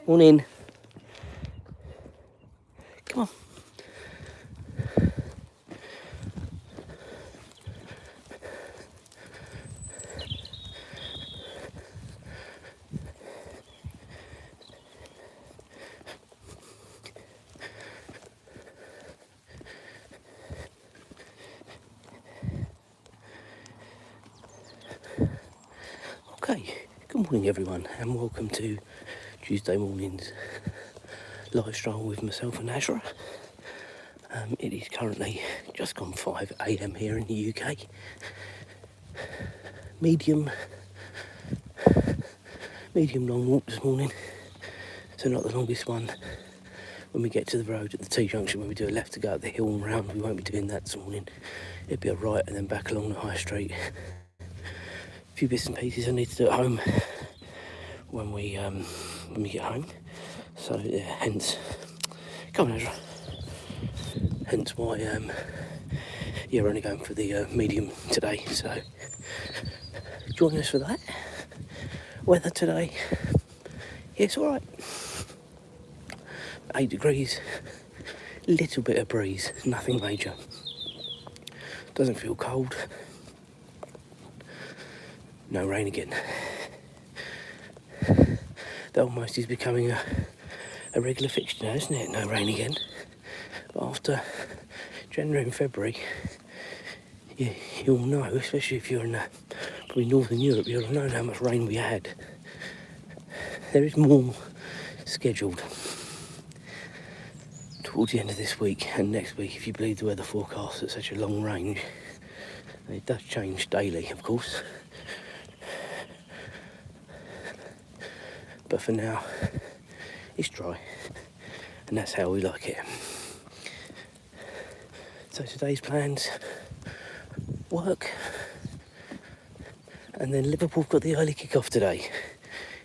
Morning. Come on. Okay, good morning everyone and welcome to Tuesday morning's live stroll with myself and Azra. It is currently just gone 5 a.m. here in the UK. Medium long walk this morning, so not the longest one. When we get to the road at the T-junction where we do a left to go up the hill and round, we won't be doing that this morning. It'll be a right and then back along the high street. A few bits and pieces I need to do at home when we get home. So yeah, hence, come on Azra. Hence why we're only going for the medium today. So join us for that. Weather today, yeah, it's all right. 8 degrees, little bit of breeze, nothing major. Doesn't feel cold. No rain again. That almost is becoming a regular fixture now, isn't it? No rain again. But after January and February, you'll know, especially if you're in probably Northern Europe, you'll have known how much rain we had. There is more scheduled towards the end of this week and next week, if you believe the weather forecast at such a long range. And it does change daily, of course. But for now, it's dry, and that's how we like it. So today's plans, work, and then Liverpool got the early kick-off today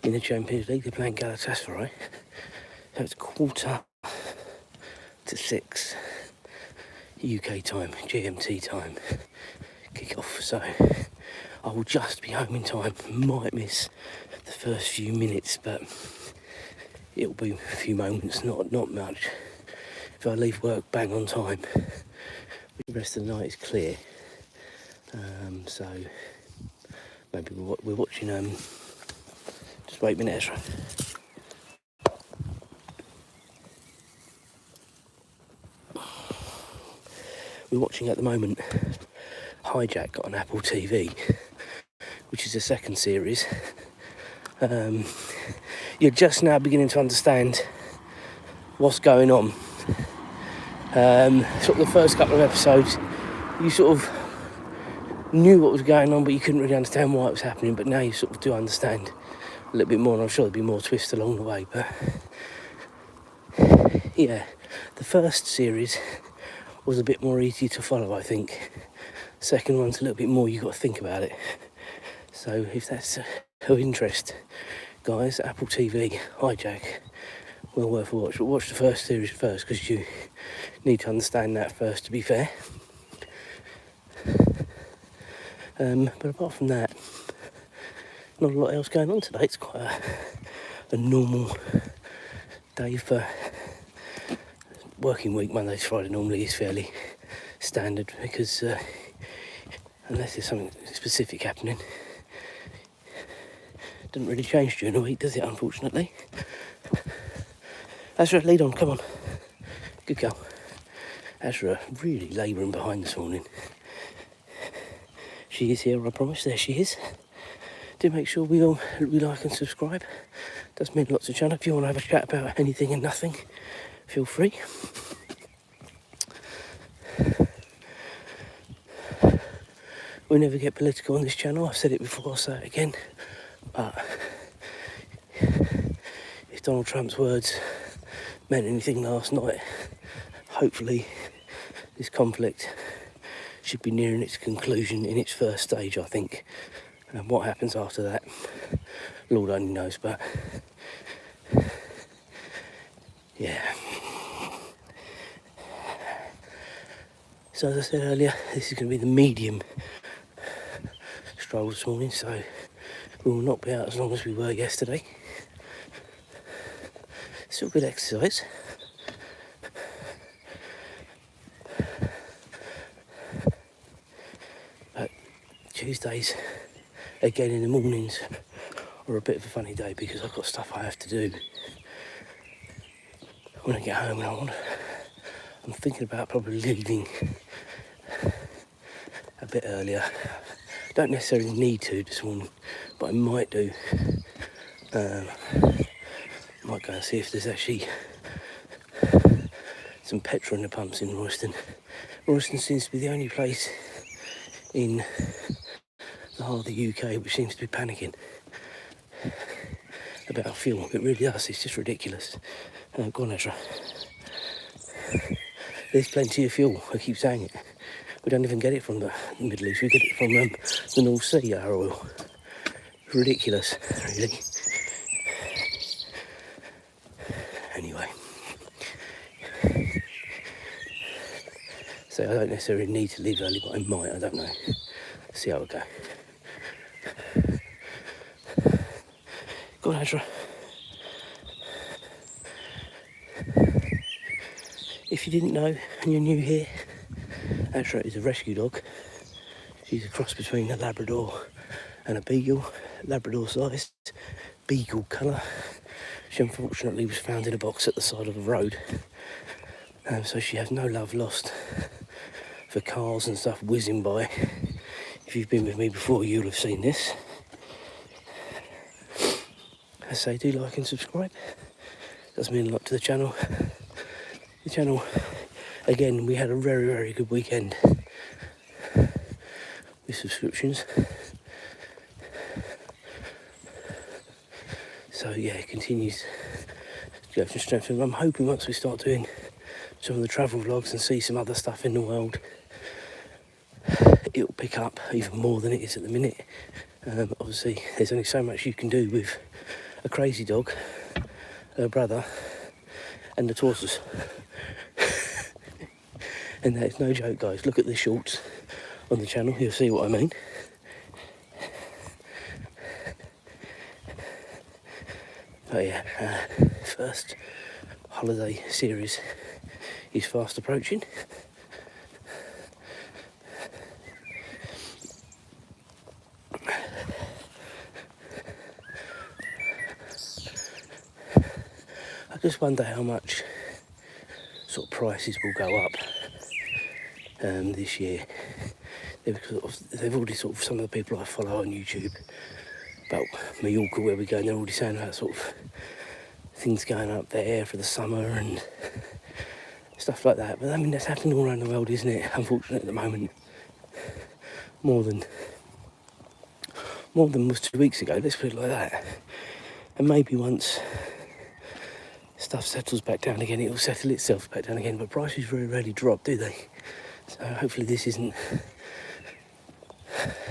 in the Champions League. They're playing Galatasaray, so it's 5:45 UK time, GMT time, kick-off. So I will just be home in time. Might miss the first few minutes, but it'll be a few moments, not much. If I leave work bang on time, the rest of the night is clear. So maybe we're watching. Just wait a minute, Azra. We're watching at the moment Hijack on Apple TV, which is the second series. You're just now beginning to understand what's going on. Sort of the first couple of episodes, you sort of knew what was going on, but you couldn't really understand why it was happening. But now you sort of do understand a little bit more, and I'm sure there'll be more twists along the way. But yeah, the first series was a bit more easy to follow, I think. Second one's a little bit more, you've got to think about it. So if that's of interest, guys, Apple TV, Hijack, well worth a watch. But watch the first series first, because you need to understand that first, to be fair. But apart from that, not a lot else going on today. It's quite a normal day for working week. Monday to Friday normally is fairly standard, because unless there's something specific happening, it doesn't really change during the week, does it, unfortunately? Azra, lead on, come on. Good girl. Azra really labouring behind this morning. She is here, I promise. There she is. Do make sure we like and subscribe. Does mean lots to the channel. If you want to have a chat about anything and nothing, feel free. We never get political on this channel. I've said it before, I'll say it again. But if Donald Trump's words meant anything last night, hopefully this conflict should be nearing its conclusion in its first stage, I think. And what happens after that, Lord only knows. But yeah. So as I said earlier, this is going to be the medium stroll this morning, so we will not be out as long as we were yesterday. Still good exercise. But Tuesdays, again in the mornings, are a bit of a funny day because I've got stuff I have to do when I get home, and I'm thinking about probably leaving a bit earlier. Don't necessarily need to this morning, but I might do. Might go and see if there's actually some petrol in the pumps in Royston. Royston seems to be the only place in the heart of the UK which seems to be panicking about fuel. It really does, it's just ridiculous. Go on, Azra. There's plenty of fuel, I keep saying it. We don't even get it from the Middle East, we get it from the North Sea, our oil. Ridiculous, really. Anyway. So I don't necessarily need to leave early, but I might, I don't know. See how it go. Go on, Azra. If you didn't know and you're new here, Azra is a rescue dog. She's a cross between a Labrador and a Beagle, Labrador sized, Beagle colour. She unfortunately was found in a box at the side of the road, so she has no love lost for cars and stuff whizzing by. If you've been with me before, you'll have seen this. I say, do like and subscribe. Does mean a lot to the channel. The channel, again, we had a very, very good weekend with subscriptions. So yeah, it continues to go from strength. And I'm hoping once we start doing some of the travel vlogs and see some other stuff in the world, it'll pick up even more than it is at the minute. Obviously, there's only so much you can do with a crazy dog, her brother, and the tortoise. And that's no joke, guys. Look at the shorts on the channel, you'll see what I mean. But yeah, first holiday series is fast approaching. I just wonder how much sort of prices will go up this year. They've already sort of, some of the people I follow on YouTube about Mallorca, where we go, and they're already saying about sort of things going up there for the summer and stuff like that. But I mean, that's happening all around the world, isn't it? Unfortunately, at the moment, more than was 2 weeks ago. Let's put it like that. And maybe once stuff settles back down again, it'll settle itself back down again. But prices very rarely drop, do they? So hopefully this isn't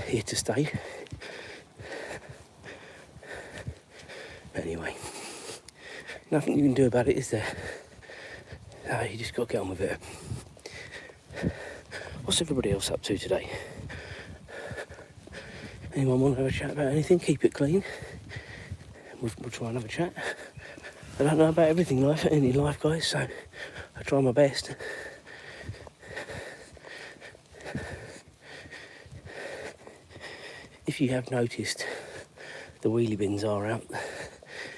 here to stay. Anyway, nothing you can do about it, is there? You just got to get on with it. What's everybody else up to today? Anyone want to have a chat about anything? Keep it clean. We'll try and have a chat. I don't know about everything in life, guys, so I try my best. If you have noticed, the wheelie bins are out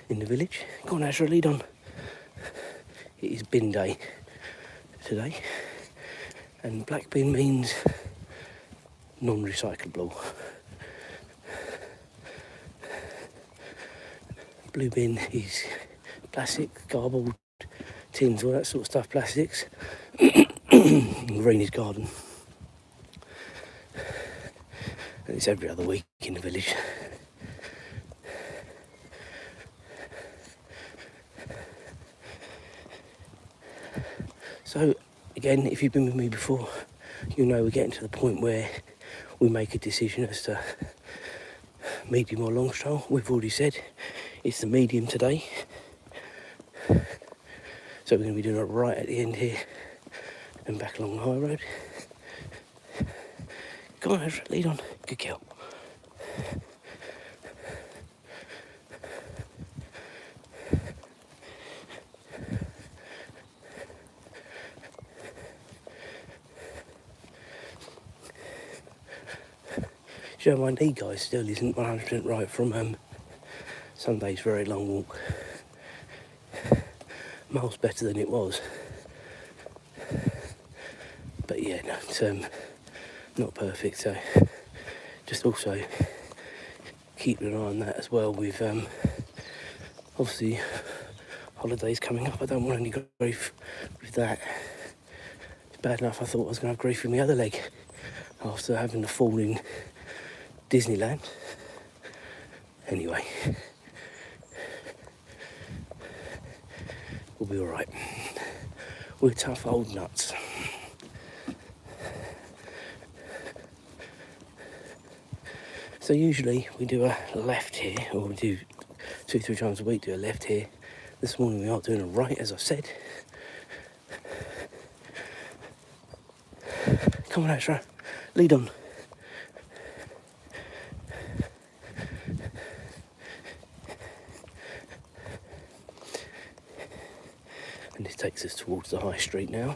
in the village. Go on, Azra, lead on. It is bin day today, and black bin means non-recyclable. Blue bin is plastic, cardboard, tins, all that sort of stuff, plastics. Green is garden. And it's every other week in the village. So again, if you've been with me before, you know we're getting to the point where we make a decision as to medium or long stroll. We've already said it's the medium today. So we're going to be doing it right at the end here and back along the high road. Come on, Azra, lead on. Good girl. Joe, my knee guy still isn't 100% right from Sunday's very long walk. Miles better than it was. But yeah, no, it's not perfect, so just also keep an eye on that as well with obviously holidays coming up. I don't want any grief with that. It's bad enough I thought I was going to have grief with my other leg after having the fall in Disneyland. Anyway, we'll be alright. We're tough old nuts. So usually we do a left here, or we do 2-3 times a week do a left here. This morning we are doing a right, as I said. Come on, Azra, lead on. And this takes us towards the high street now.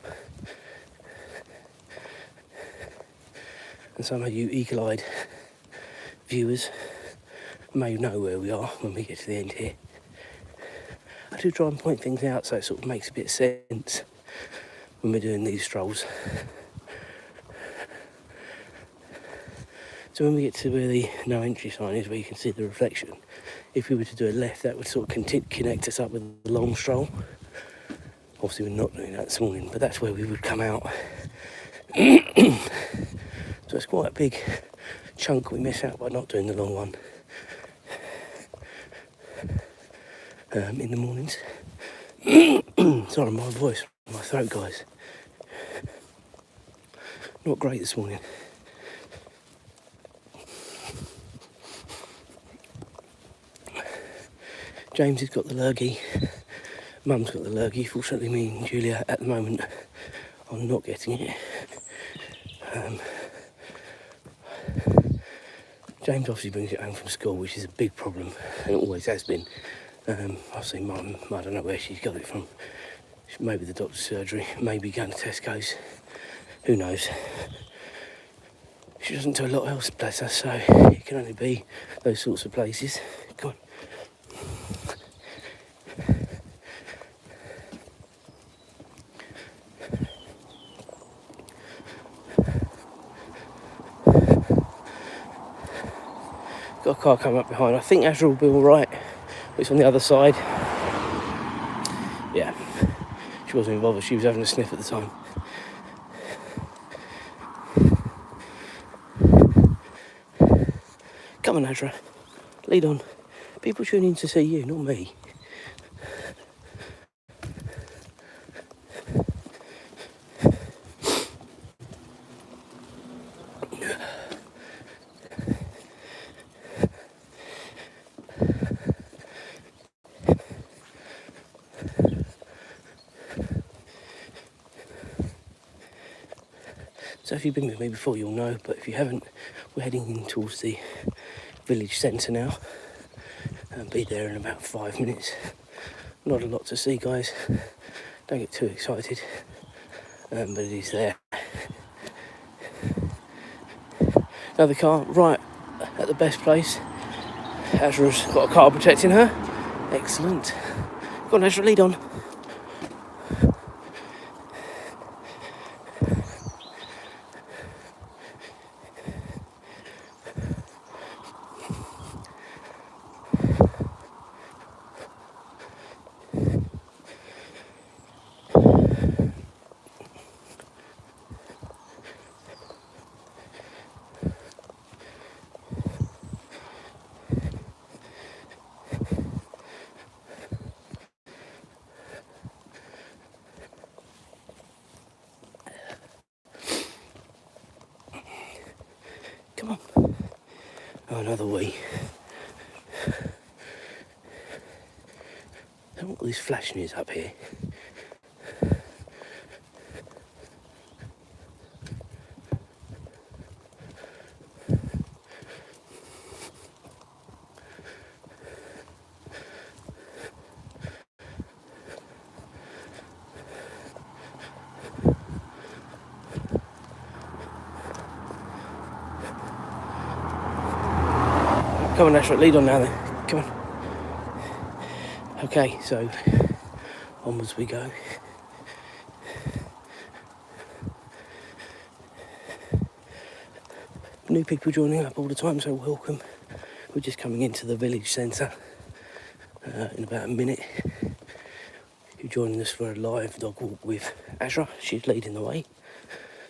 And some of you eagle-eyed viewers may know where we are when we get to the end here. I do try and point things out so it sort of makes a bit of sense when we're doing these strolls. So when we get to where the no entry sign is, where you can see the reflection, if we were to do a left, that would sort of connect us up with the long stroll. Obviously we're not doing that this morning, but that's where we would come out. So it's quite a big chunk we miss out by not doing the long one in the mornings. Sorry, my voice, my throat, guys. Not great this morning. James has got the lurgy. Mum's got the lurgy. Fortunately, me and Julia at the moment are not getting it. James obviously brings it home from school, which is a big problem, and it always has been. I've seen Mum, I don't know where she's got it from. Maybe the doctor's surgery, maybe going to Tesco's, who knows. She doesn't do a lot else, bless her, so it can only be those sorts of places. Come on. Got a car coming up behind. I think Azra will be alright. It's on the other side. Yeah, she wasn't even bothered. She was having a sniff at the time. Come on, Azra. Lead on. People tune in to see you, not me. So if you've been with me before, you'll know, but if you haven't, we're heading in towards the village centre now. And be there in about 5 minutes. Not a lot to see, guys. Don't get too excited, but it is there. Another car right at the best place. Azra's got a car protecting her. Excellent. Go on, Azra, lead on. Come on. Oh, another wee. I don't know what this flashing is up here. Come on, Azra, lead on now then. Come on. Okay, so onwards we go. New people joining up all the time, so welcome. We're just coming into the village centre in about a minute. You're joining us for a live dog walk with Azra. She's leading the way.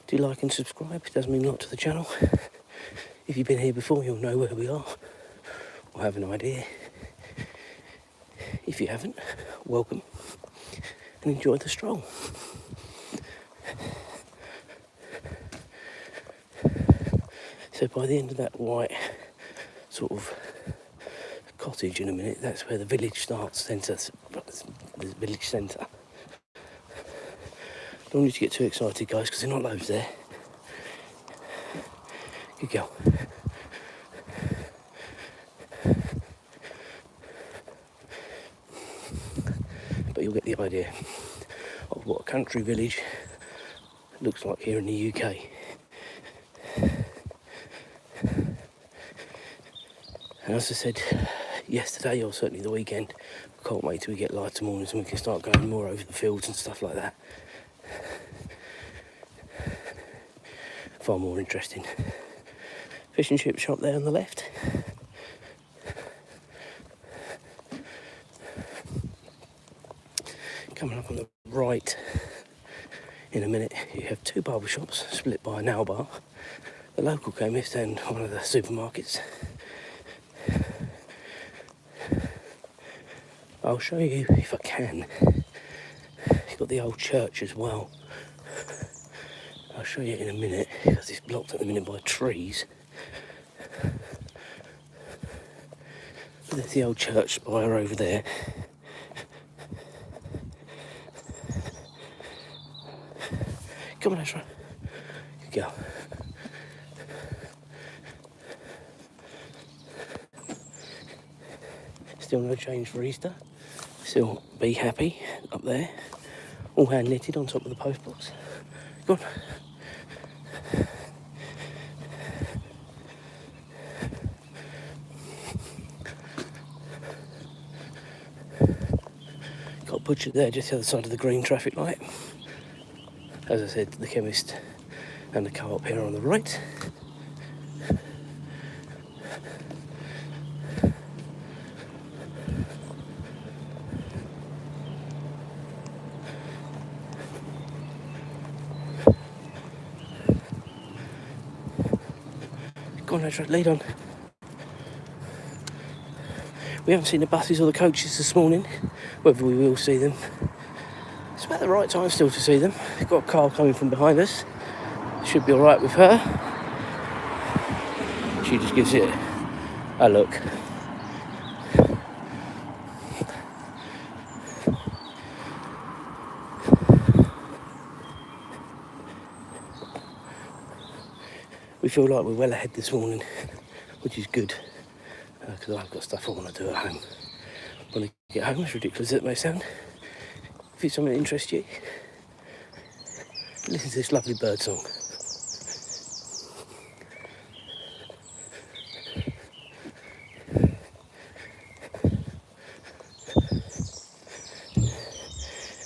Do like and subscribe, it does mean a lot to the channel. If you've been here before, you'll know where we are, or have an idea. If you haven't, welcome and enjoy the stroll. So by the end of that white sort of cottage in a minute, that's where the village starts, the village centre. Don't need to get too excited, guys, because there are not loads there. Good girl. But you'll get the idea of what a country village looks like here in the UK. And as I said yesterday, or certainly the weekend, I can't wait till we get lighter mornings and we can start going more over the fields and stuff like that. Far more interesting. Fish and chip shop there on the left. Coming up on the right in a minute, you have two barber shops split by a nail bar, the local chemist and one of the supermarkets. I'll show you if I can. You've got the old church as well. I'll show you in a minute because it's blocked at the minute by trees. There's the old church spire over there. Come on, Azra. Good girl. Still no change for Easter. Still be happy up there. All hand knitted on top of the post box. Go on. Got a butcher there just the other side of the green traffic light. As I said, the chemist and the co-op here on the right. Go on, Azra, lead on. We haven't seen the buses or the coaches this morning, whether we will see them. It's about the right time still to see them. We've got a car coming from behind us. Should be alright with her. She just gives it a look. We feel like we're well ahead this morning, which is good, because I've got stuff I want to do at home. When I get home, as ridiculous as it may sound, if it's something that interests you, listen to this lovely bird song.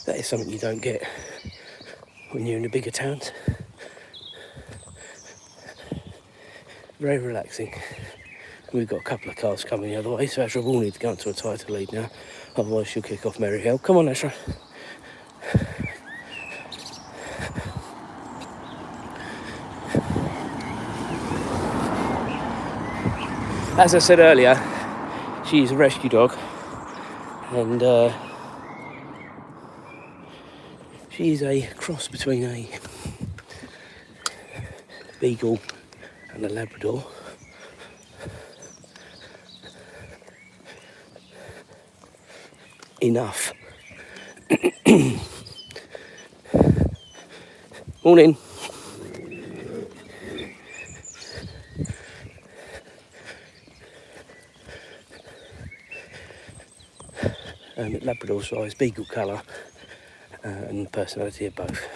That is something you don't get when you're in the bigger towns. Very relaxing. We've got a couple of cars coming the other way, so Azra will need to go into a tighter lead now, otherwise she'll kick off Merry Hell. Come on, Azra. As I said earlier, she's a rescue dog, and she's a cross between a beagle and a Labrador. Enough. Morning. Labrador size, beagle colour, and personality of both.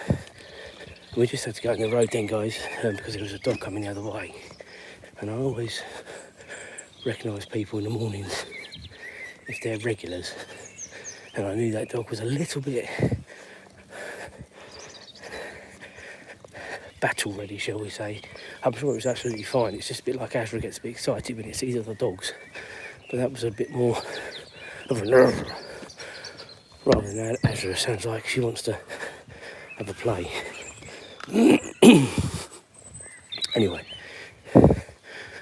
We just had to go in the road then, guys, because there was a dog coming the other way, and I always recognise people in the mornings if they're regulars. And I knew that dog was a little bit battle ready, shall we say. I'm sure it was absolutely fine. It's just a bit like Azra gets a bit excited when it sees other dogs. But that was a bit more of a nerve. Rather than Azra sounds like she wants to have a play. Anyway,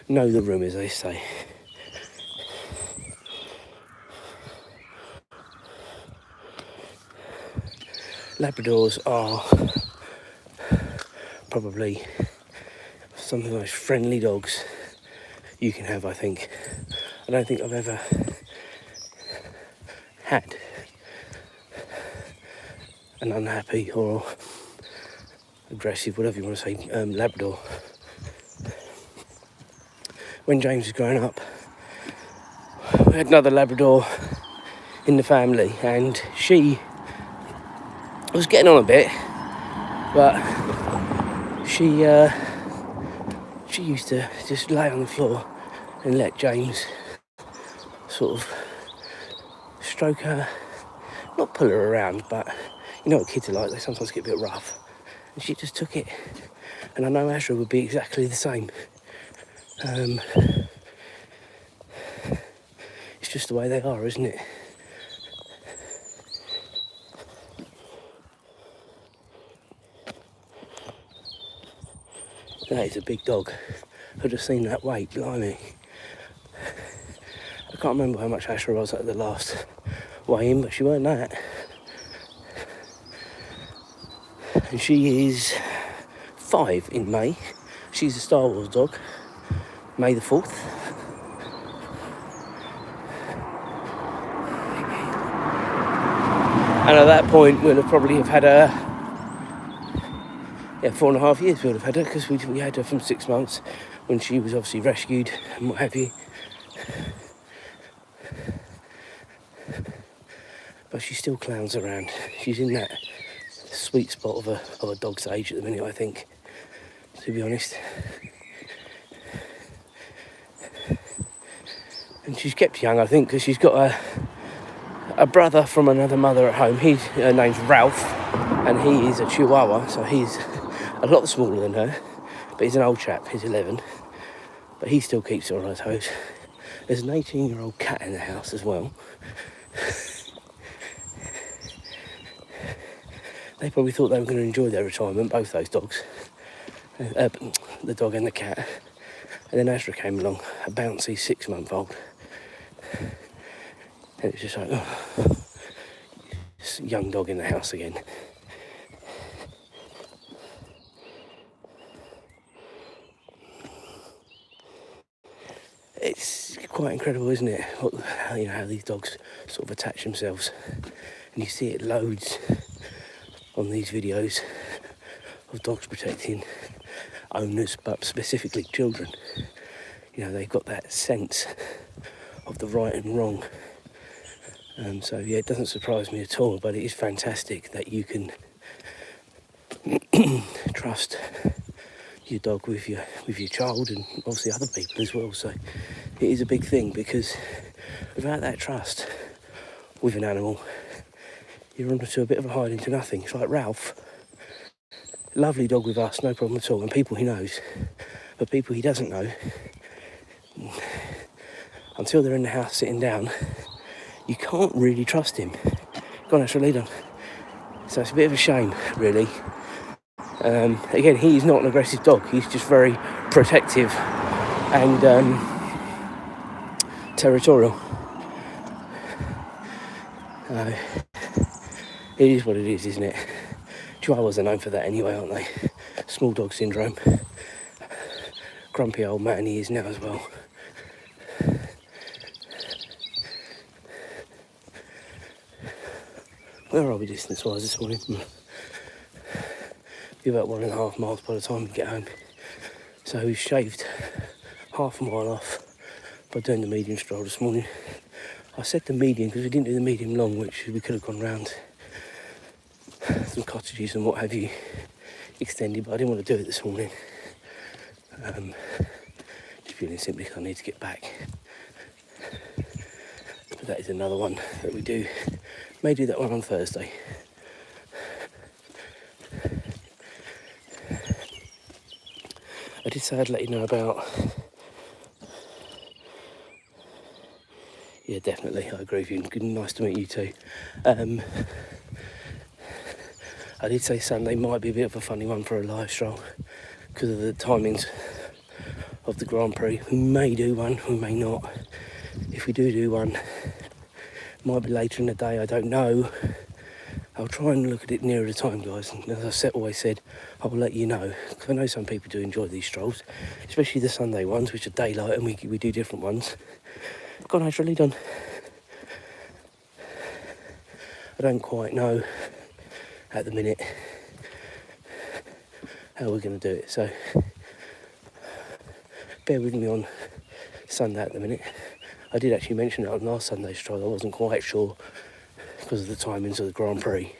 know the room, as they say. Labradors are probably some of the most friendly dogs you can have, I think. I don't think I've ever had an unhappy or aggressive, whatever you want to say, Labrador. When James was growing up, we had another Labrador in the family, and she was getting on a bit, but she used to just lay on the floor and let James sort of stroke her, not pull her around, but you know what kids are like, they sometimes get a bit rough, and she just took it. And I know Azra would be exactly the same. It's just the way they are, isn't it? That is a big dog. I've just seen that weight, blimey. I can't remember how much Azra was at the last weigh-in, but she weren't that. And she is 5 in May. She's a Star Wars dog. May the 4th. And at that point, we'll have probably have had her, 4.5 years we'll have had her, because we had her from 6 months when she was obviously rescued and what have you. But she still clowns around. She's in that sweet spot of a dog's age at the minute, I think, to be honest. And she's kept young, I think, because she's got a brother from another mother at home. His name's Ralph, and he is a Chihuahua, so he's a lot smaller than her, but he's an old chap. He's 11, but he still keeps her on her toes. There's an 18-year-old cat in the house as well. They probably thought they were going to enjoy their retirement, both those dogs, the dog and the cat. And then Azra came along, a bouncy 6-month-old. And it's just like, oh, this young dog in the house again. It's quite incredible, isn't it? How these dogs sort of attach themselves. And you see it loads on these videos of dogs protecting owners, but specifically children. They've got that sense of the right and wrong. So it doesn't surprise me at all, but it is fantastic that you can trust your dog with your child, and obviously other people as well. So it is a big thing, because without that trust with an animal, you're onto a bit of a hide into nothing. It's like Ralph, lovely dog with us, no problem at all, and people he knows. But people he doesn't know, until they're in the house sitting down, you can't really trust him. Go on, Azra, lead on. So it's a bit of a shame, really. Again, he's not an aggressive dog. He's just very protective and territorial. It is what it is, isn't it? Chihuahuas are known for that anyway, aren't they? Small dog syndrome. Grumpy old man he is now as well. Where are we distance-wise this morning? Be about 1.5 miles by the time we get home. So we've shaved half a mile off by doing the medium stroll this morning. I said the medium because we didn't do the medium long, which we could have gone round some cottages and what have you, extended, but I didn't want to do it this morning. Just purely simply because I need to get back But that is another one that we do. May do that one on Thursday. I did say I'd let you know about... Yeah, definitely, I agree with you. Good, nice to meet you too. I did say Sunday might be a bit of a funny one for a live stroll because of the timings of the Grand Prix. We may do one, we may not. If we do one, it might be later in the day, I don't know. I'll try and look at it nearer the time, guys. And as I always said, I will let you know. Because I know some people do enjoy these strolls, especially the Sunday ones, which are daylight, and we do different ones. Go on, Azra, lead on. I don't quite know at the minute how we're going to do it, so bear with me on Sunday at the minute. I did actually mention it on last Sunday's stroll. I wasn't quite sure because of the timings of the Grand Prix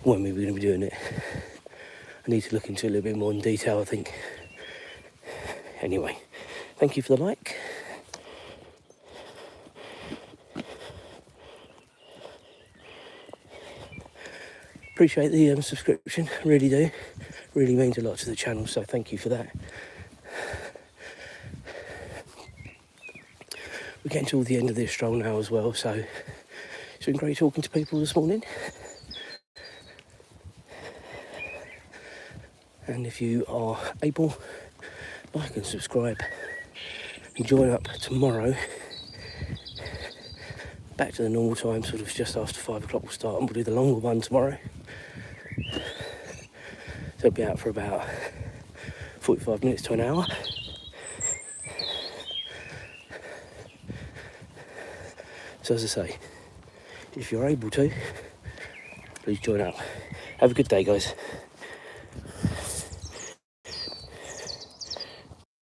when we were going to be doing it. I need to look into it a little bit more in detail, I think. Anyway, thank you for the like. Appreciate the subscription, really do. Really means a lot to the channel, so thank you for that. We're getting towards the end of this stroll now as well, so it's been great talking to people this morning. And if you are able, like and subscribe and join up tomorrow. Back to the normal time, sort of just after 5 o'clock we'll start, and we'll do the longer one tomorrow. So it'll be out for about 45 minutes to an hour. So as I say, if you're able to, please join up. Have a good day, guys.